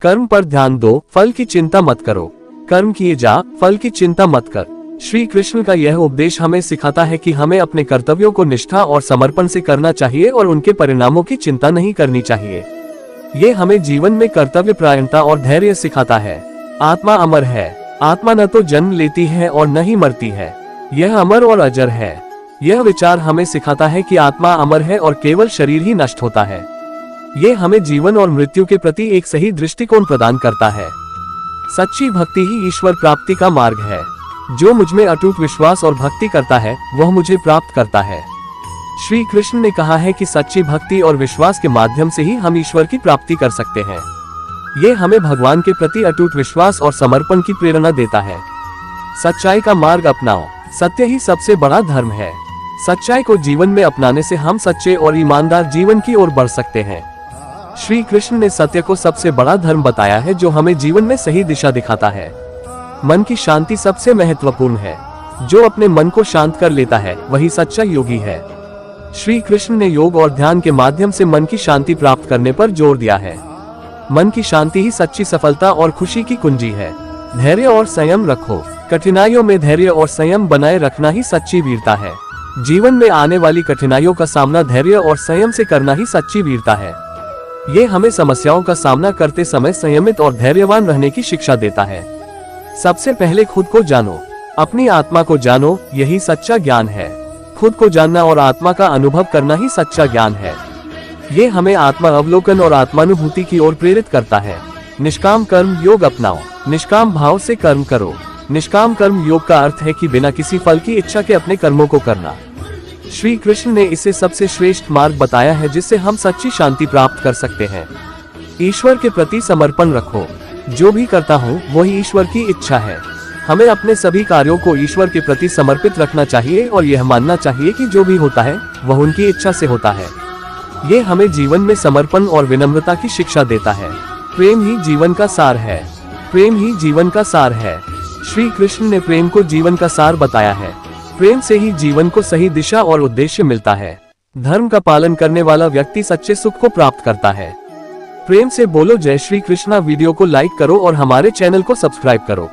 कर्म पर ध्यान दो, फल की चिंता मत करो। कर्म किए जा, फल की चिंता मत कर। श्री कृष्ण का यह उपदेश हमें सिखाता है कि हमें अपने कर्तव्यों को निष्ठा और समर्पण से करना चाहिए और उनके परिणामों की चिंता नहीं करनी चाहिए। ये हमें जीवन में कर्तव्य परायणता और धैर्य सिखाता है। आत्मा अमर है। आत्मा न तो जन्म लेती है और न ही मरती है, यह अमर और अजर है। यह विचार हमें सिखाता है कि आत्मा अमर है और केवल शरीर ही नष्ट होता है। ये हमें जीवन और मृत्यु के प्रति एक सही दृष्टिकोण प्रदान करता है। सच्ची भक्ति ही ईश्वर प्राप्ति का मार्ग है। जो मुझमें अटूट विश्वास और भक्ति करता है वह मुझे प्राप्त करता है। श्री कृष्ण ने कहा है कि सच्ची भक्ति और विश्वास के माध्यम से ही हम ईश्वर की प्राप्ति कर सकते हैं। ये हमें भगवान के प्रति अटूट विश्वास और समर्पण की प्रेरणा देता है। सच्चाई का मार्ग अपनाओ। सत्य ही सबसे बड़ा धर्म है। सच्चाई को जीवन में अपनाने से हम सच्चे और ईमानदार जीवन की ओर बढ़ सकते हैं। श्री कृष्ण ने सत्य को सबसे बड़ा धर्म बताया है, जो हमें जीवन में सही दिशा दिखाता है। मन की शांति सबसे महत्वपूर्ण है। जो अपने मन को शांत कर लेता है वही सच्चा योगी है। श्री कृष्ण ने योग और ध्यान के माध्यम से मन की शांति प्राप्त करने पर जोर दिया है। मन की शांति ही सच्ची सफलता और खुशी की कुंजी है। धैर्य और संयम रखो। कठिनाइयों में धैर्य और संयम बनाए रखना ही सच्ची वीरता है। जीवन में आने वाली कठिनाइयों का सामना धैर्य और संयम से करना ही सच्ची वीरता है। ये हमें समस्याओं का सामना करते समय संयमित और धैर्यवान रहने की शिक्षा देता है। सबसे पहले खुद को जानो, अपनी आत्मा को जानो, यही सच्चा ज्ञान है। खुद को जानना और आत्मा का अनुभव करना ही सच्चा ज्ञान है। ये हमें आत्मा अवलोकन और आत्मानुभूति की ओर प्रेरित करता है। निष्काम कर्म योग अपनाओ। निष्काम भाव से कर्म करो। निष्काम कर्म योग का अर्थ है कि बिना किसी फल की इच्छा के अपने कर्मों को करना। श्री कृष्ण ने इसे सबसे श्रेष्ठ मार्ग बताया है, जिससे हम सच्ची शांति प्राप्त कर सकते हैं। ईश्वर के प्रति समर्पण रखो। जो भी करता हूँ वही ईश्वर की इच्छा है। हमें अपने सभी कार्यों को ईश्वर के प्रति समर्पित रखना चाहिए और यह मानना चाहिए कि जो भी होता है वह उनकी इच्छा से होता है। ये हमें जीवन में समर्पण और विनम्रता की शिक्षा देता है। प्रेम ही जीवन का सार है। प्रेम ही जीवन का सार है। श्री कृष्ण ने प्रेम को जीवन का सार बताया है। प्रेम से ही जीवन को सही दिशा और उद्देश्य मिलता है। धर्म का पालन करने वाला व्यक्ति सच्चे सुख को प्राप्त करता है। प्रेम से बोलो जय श्री कृष्णा। वीडियो को लाइक करो और हमारे चैनल को सब्सक्राइब करो।